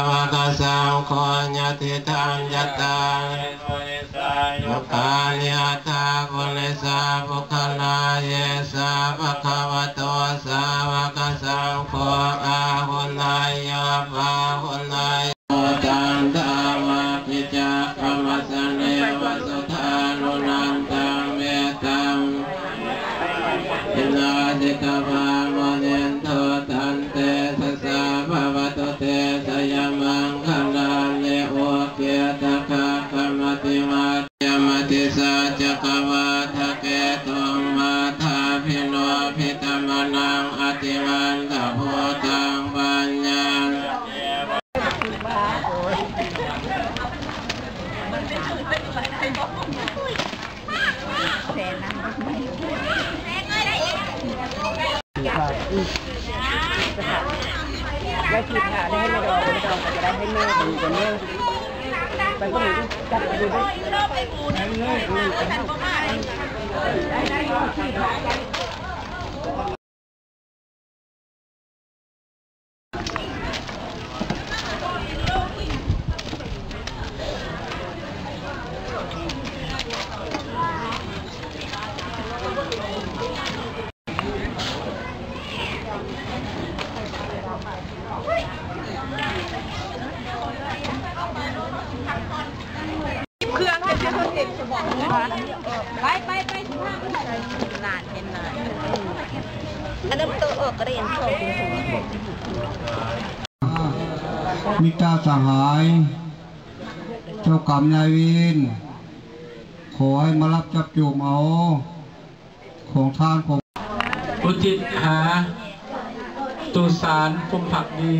วะกสังโฆญาติทังยัตตังยุคานิอัตตาปุริสาภุคลาเยสาภะคะวะโตสาวกสังโฆอาหุนายยะภาหุนายตังธรรมปิจักขมัสเนวสุทานุนันตังเมตังอินาติกะภามะเนนโทตันเตสัสสะภวตุเตสยมังคลังเนโอเกตะคะขมติมาเยมติสัจกวาทะเกตุมาทาภิโนภิตมนังอติมันตะโพตังปัญญังได้คิดค่ะได้ให้ไม่ดองจะได้ให้แม่ดูกันแม่ไปก็มีจับไปดูด้วยเครื่องให้เป็นคนเอกจะบอกนะคะไปนานเห็นนานอันนั้นตัวออกก็ได้ยังโชว์มิตรสหายเจ้ากรรมนายเวรขอให้มารับจับจูบเอาของท่านผมอุทิศหาตุสารภูมิผักดี